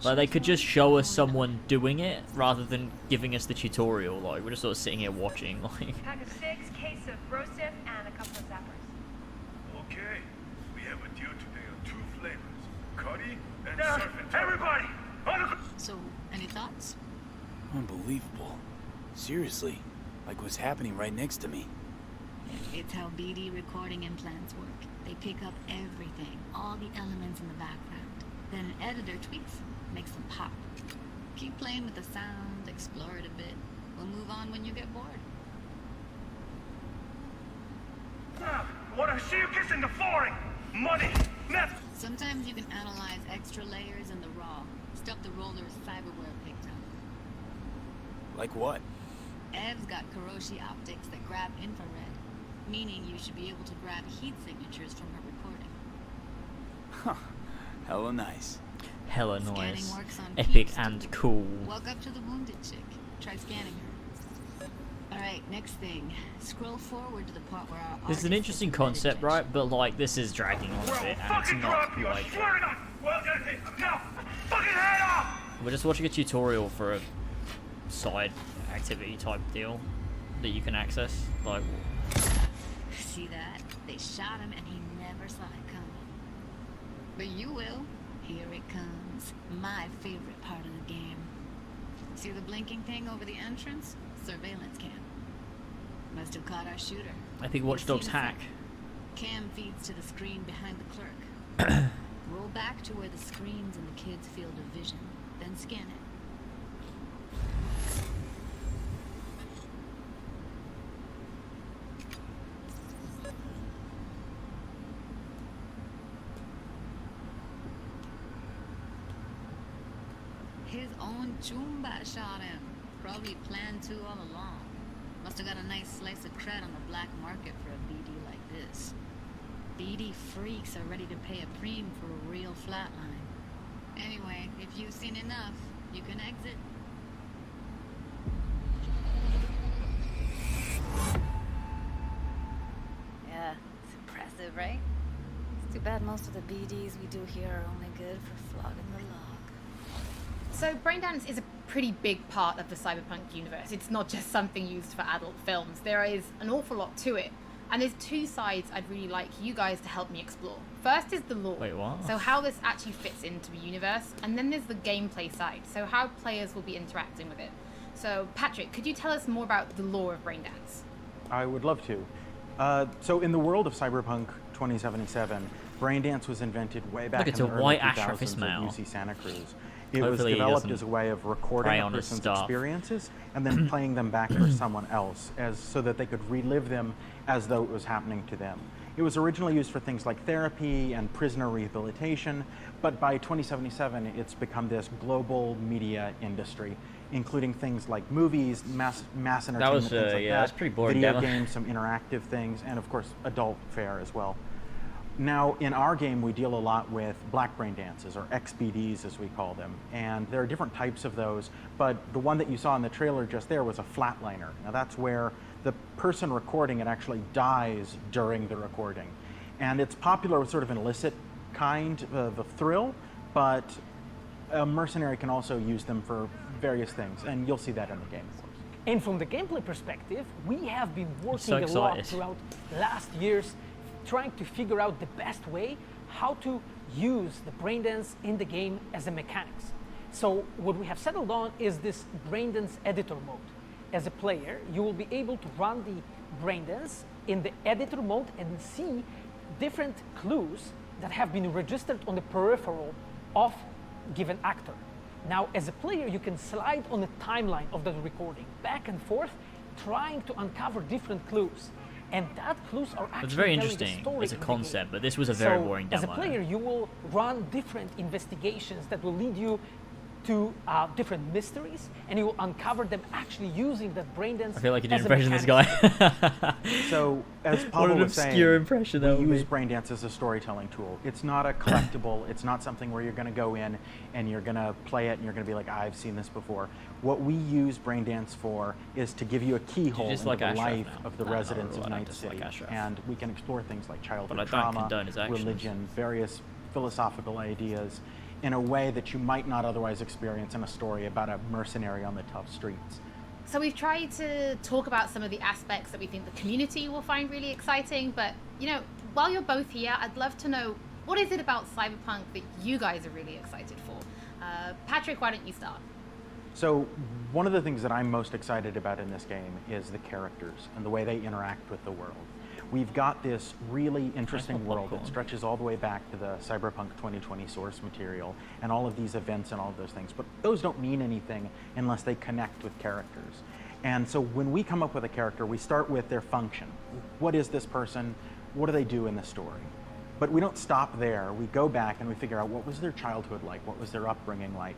Like, they could just show us someone doing it rather than giving us the tutorial. Like, we're just sort of sitting here watching. Like, Pack of 6, case of Brosif, and a couple of zappers. Okay, we have a deal today on 2 flavors. Cuddy and Surfing. Everybody, on the... So, any thoughts? Unbelievable. Seriously, like what's happening right next to me. It's how BD recording implants work. They pick up everything, all the elements in the background. Then an editor tweaks them, makes them pop. Keep playing with the sound, explore it a bit. We'll move on when you get bored. I want to see you kissing the flooring. Money, now. Sometimes you can analyze extra layers in the raw, stuff the roller's cyberware picked up. Like what? Ev's got Kuroshi optics that grab infrared, meaning you should be able to grab heat signatures from her recording. Huh. Hella nice. Hella Scanning nice. works on Epic peeps, and too. cool. Walk up to the wounded chick. Try scanning her. Alright, next thing. Scroll forward to the part where our This is an interesting concept, right? But like, this is dragging on a bit, and it's not like. We're just watching a tutorial for a side activity type deal that you can access. Like, See that? They shot him and he never saw it coming. But you will. Here it comes. My favorite part of the game. See the blinking thing over the entrance? Surveillance cam. Must have caught our shooter. I think Watch Dogs hack. Cam feeds to the screen behind the clerk. Roll back to where the screen's in the kid's field of vision, then scan it. His own Chumba shot him. Probably planned to all along. Must have got a nice slice of cred on the black market for a BD like this. BD freaks are ready to pay a preem for a real flatline. Anyway, if you've seen enough, you can exit. Yeah, it's impressive, right? It's too bad most of the BDs we do here are only good for flogging the log. So Braindance is a pretty big part of the Cyberpunk universe. It's not just something used for adult films. There is an awful lot to it. And there's two sides I'd really like you guys to help me explore. First is the lore. Wait, what? So how this actually fits into the universe. And then there's the gameplay side. So how players will be interacting with it. So Patrick, could you tell us more about the lore of Braindance? I would love to. So in the world of Cyberpunk 2077, Braindance was invented way back Look, it's in a the early white 2000s Ashraf at Ismail. UC Santa Cruz. It was Hopefully he developed doesn't as a way of recording prey a on his person's stuff. experiences and then playing them back for someone else, so that they could relive them as though it was happening to them. It was originally used for things like therapy and prisoner rehabilitation, but by 2077, it's become this global media industry, including things like movies, mass entertainment, That was, things like yeah, that, that's pretty boring video demo. games, some interactive things, and of course, adult fare as well. Now, in our game, we deal a lot with black brain dances, or XBDs as we call them, and there are different types of those, but the one that you saw in the trailer just there was a flatliner. Now, that's where the person recording it actually dies during the recording. And it's popular with sort of an illicit kind of thrill, but a mercenary can also use them for various things, and you'll see that in the game, of course. And from the gameplay perspective, we have been working so a lot excited. throughout last years, trying to figure out the best way how to use the braindance in the game as a mechanics. So what we have settled on is this braindance editor mode. As a player, you will be able to run the braindance in the editor mode and see different clues that have been registered on the peripheral of given actor. Now, as a player, you can slide on the timeline of the recording back and forth, trying to uncover different clues. And that clues are actually It's very telling the interesting story as a in the concept, game. but this was a very So, boring as a demo. player, you will run different investigations that will lead you to different mysteries, and you will uncover them actually using that braindance. I feel like you did as an a impression of this mechanic. guy. So, as What Pablo an was saying, obscure impression that we would use be. Braindance as a storytelling tool. It's not a collectible. It's not something where you're going to go in and you're going to play it and you're going to be like, I've seen this before. What we use Braindance for is to give you a keyhole into like the Ashraf life now? of the No, residents I of don't Night dislike City. Ashraf. And we can explore things like childhood But I don't trauma, condone his actions. religion, various philosophical ideas in a way that you might not otherwise experience in a story about a mercenary on the tough streets. So we've tried to talk about some of the aspects that we think the community will find really exciting, but you know, while you're both here, I'd love to know, what is it about Cyberpunk that you guys are really excited for? Patrick, why don't you start? So one of the things that I'm most excited about in this game is the characters and the way they interact with the world. We've got this really interesting world that stretches all the way back to the Cyberpunk 2020 source material and all of these events and all of those things, but those don't mean anything unless they connect with characters. And so when we come up with a character, we start with their function. What is this person? What do they do in the story? But we don't stop there. We go back and we figure out what was their childhood like, what was their upbringing like,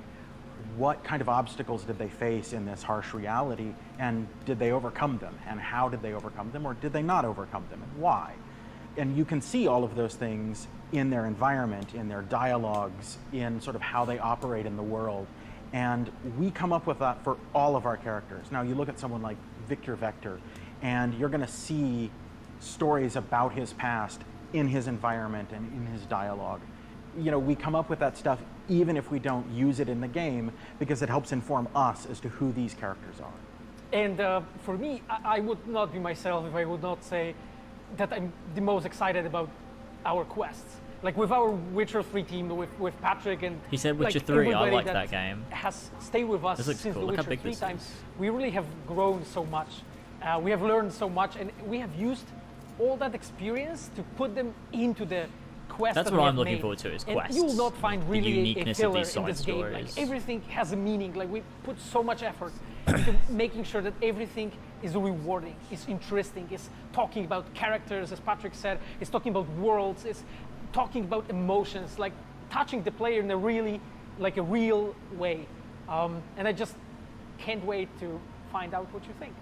what kind of obstacles did they face in this harsh reality, and did they overcome them, and how did they overcome them, or did they not overcome them, and why? And you can see all of those things in their environment, in their dialogues, in sort of how they operate in the world. And we come up with that for all of our characters. Now you look at someone like Victor Vector, and you're going to see stories about his past in his environment and in his dialogue. You know, we come up with that stuff even if we don't use it in the game, because it helps inform us as to who these characters are. And for me, I would not be myself if I would not say that I'm the most excited about our quests. Like with our Witcher 3 team, with Patrick and he said Witcher 3, I like that game. Has stayed with us since cool. the Look Witcher 3 times. We really have grown so much. We have learned so much, and we have used all that experience to put them into the quest. That's that what we I'm have looking made. forward to is and quests. You will not find The really a uniqueness of filler these in this side game. Like stories. everything has a meaning. Like we put so much effort into making sure that everything is rewarding, is interesting, is talking about characters, as Patrick said, is talking about worlds, is talking about emotions, like touching the player in a really, like a real way. And I just can't wait to find out what you think.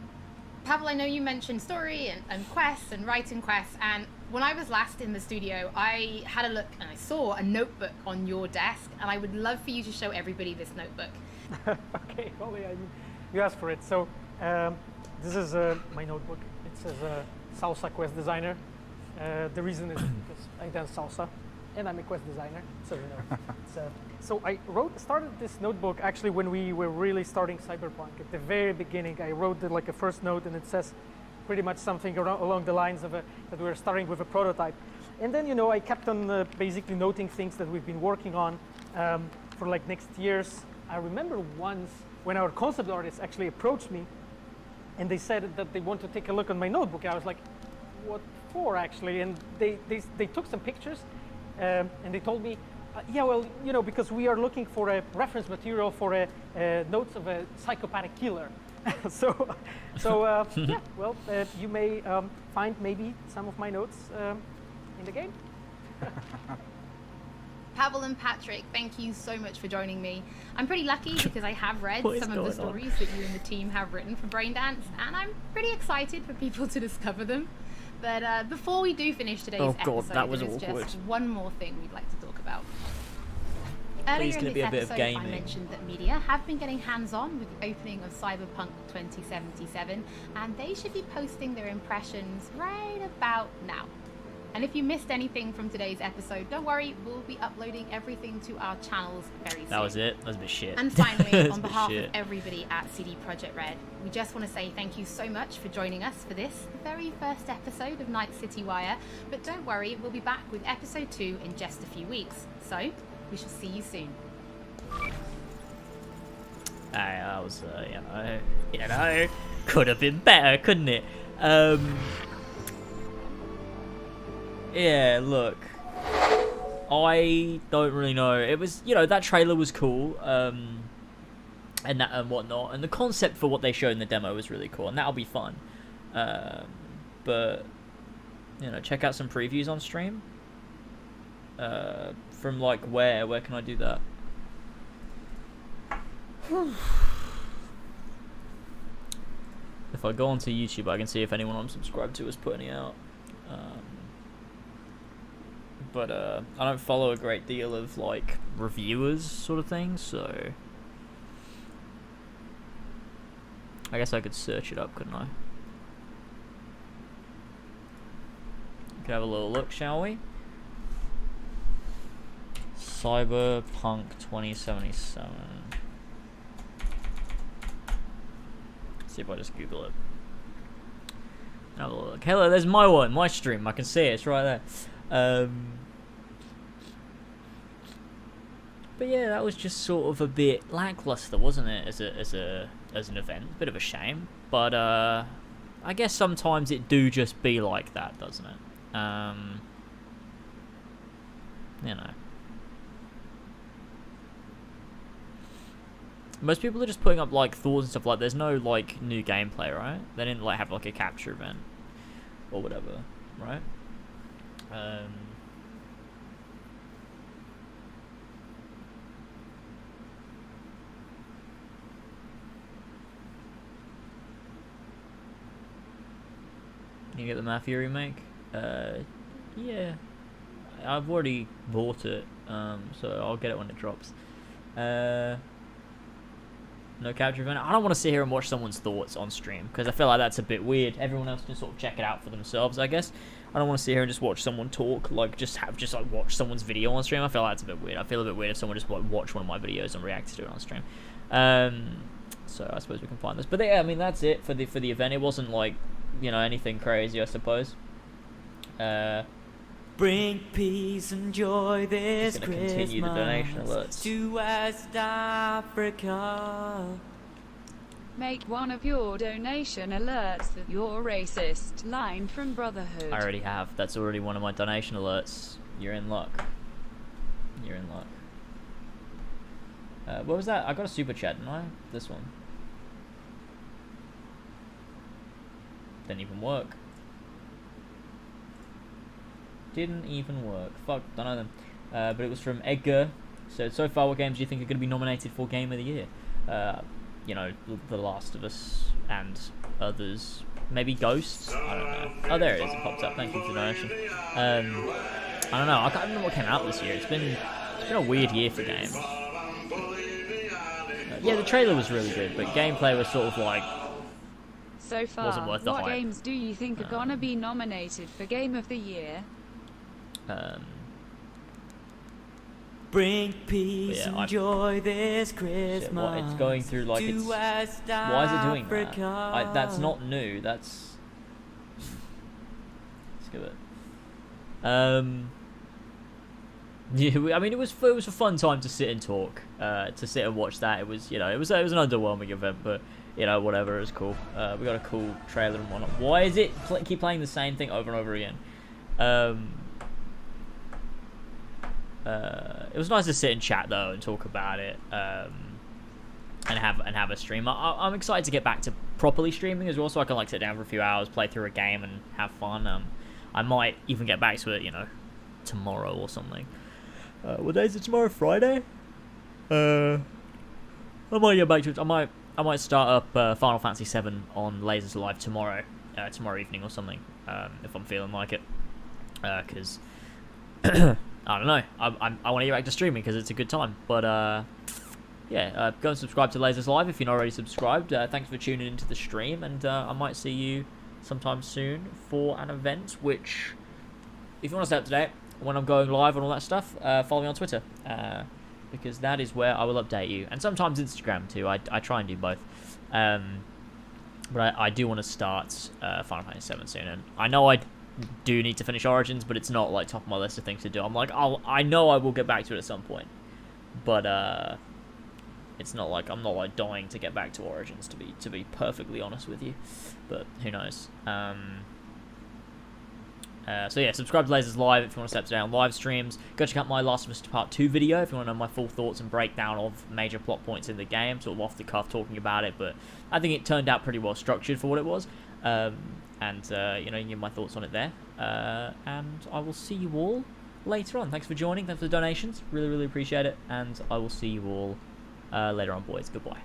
Pavel, I know you mentioned story and quests and writing quests, and when I was last in the studio, I had a look and I saw a notebook on your desk, and I would love for you to show everybody this notebook. Okay, Holly, you asked for it. So this is my notebook. It says Salsa Quest Designer. The reason is because I dance salsa, and I'm a quest designer, so you know. So I started this notebook actually when we were really starting Cyberpunk. At the very beginning, I wrote like a first note, and it says pretty much something along the lines of that we were starting with a prototype. And then, you know, I kept on basically noting things that we've been working on for like next years. I remember once when our concept artists actually approached me, and they said that they want to take a look on my notebook. I was like, what for actually? And they took some pictures, and they told me, yeah, well, you know, because we are looking for a reference material for notes of a psychopathic killer. so yeah, well, you may find maybe some of my notes in the game. Pavel and Patrick, thank you so much for joining me. I'm pretty lucky because I have read some of the stories that you and the team have written for Braindance, and I'm pretty excited for people to discover them. But before we do finish today's episode, there's just one more thing we'd like to talk about. Earlier in this episode, I mentioned that media have been getting hands-on with the opening of Cyberpunk 2077, and they should be posting their impressions right about now. And if you missed anything from today's episode, don't worry, we'll be uploading everything to our channels very soon. That was it? That was a bit shit. And finally, on behalf of everybody at CD Projekt Red, we just want to say thank you so much for joining us for this, the very first episode of Night City Wire. But don't worry, we'll be back with episode 2 in just a few weeks. So, we shall see you soon. That was, you know, could have been better, couldn't it? Yeah, look, I don't really know. It was, you know, that trailer was cool, and that and whatnot, and the concept for what they showed in the demo was really cool, and that'll be fun. But you know, check out some previews on stream. From like where can I do that? If I go onto YouTube, I can see if anyone I'm subscribed to is putting it out. But I don't follow a great deal of like reviewers sort of thing, so I guess I could search it up, couldn't I? We could have a little look, shall we? Cyberpunk 2077. Let's see if I just Google it. Have a look. Hello, there's my one, my stream. I can see it. It's right there. But yeah, that was just sort of a bit lackluster, wasn't it? As an event, a bit of a shame. But I guess sometimes it do just be like that, doesn't it? You know, most people are just putting up like thoughts and stuff like. There's no like new gameplay, right? They didn't like have like a capture event or whatever, right? you get the Mafia remake? Yeah. I've already bought it, so I'll get it when it drops. No capture event. I don't want to sit here and watch someone's thoughts on stream because I feel like that's a bit weird. Everyone else can sort of check it out for themselves, I guess. I don't want to sit here and just watch someone talk, like just watch someone's video on stream. I feel like that's a bit weird. I feel a bit weird if someone just watch one of my videos and reacts to it on stream. So I suppose we can find this. But yeah, I mean that's it for the event. It wasn't like, you know, anything crazy, I suppose. Bring peace and joy this Christmas continue the donation alerts to West Africa. Make one of your donation alerts your racist line from Brotherhood. I already have. That's already one of my donation alerts. You're in luck. You're in luck. What was that? I got a super chat, didn't I? This one. Didn't even work. Didn't even work. Fuck, don't know them. But it was from Edgar. So far, what games do you think are going to be nominated for Game of the Year? You know, The Last of Us and others. Maybe Ghosts? I don't know. Oh, there it is. It pops up. Thank you for the donation. I don't know. I can't remember what came out this year. It's been a weird year for games. Yeah, the trailer was really good, but gameplay was sort of like... So far, wasn't worth the what hype. games do you think are gonna be nominated for Game of the Year? Bring peace yeah, and joy this Christmas. Shit, it's going through like it's. Why is it doing that? That's not new. That's. Let's give it. Yeah, I mean, it was a fun time to sit and talk, to sit and watch that. It was, you know, it was an underwhelming event, but you know, whatever, it was cool. We got a cool trailer and whatnot. Why is it keep playing the same thing over and over again? It was nice to sit and chat though and talk about it, and have a stream. I'm excited to get back to properly streaming as well, so I can like sit down for a few hours, play through a game, and have fun. I might even get back to it, you know, tomorrow or something. What day is it tomorrow? Friday? I might get back to it. I might start up Final Fantasy VII on Lasers Live tomorrow evening or something, if I'm feeling like it. Because I don't know. I want to get back to streaming because it's a good time. But yeah, go and subscribe to Lasers Live if you're not already subscribed. Thanks for tuning into the stream, and I might see you sometime soon for an event. Which, if you want to stay up to date when I'm going live and all that stuff, follow me on Twitter, because that is where I will update you, and sometimes Instagram too. I try and do both, but I do want to start Final Fantasy VII soon, and I know I do need to finish Origins, but it's not like top of my list of things to do. I'm like, I know I will get back to it at some point, but it's not like I'm not like dying to get back to Origins, to be perfectly honest with you, but who knows. So yeah, subscribe to Lasers Live if you want to step down live streams. Go check out my Last of Us Part 2 video if you want to know my full thoughts and breakdown of major plot points in the game, sort of off the cuff talking about it, but I think it turned out pretty well structured for what it was. And you know, you can get my thoughts on it there. And I will see you all later on. Thanks for joining, thanks for the donations, really appreciate it, and I will see you all later on, boys. Goodbye.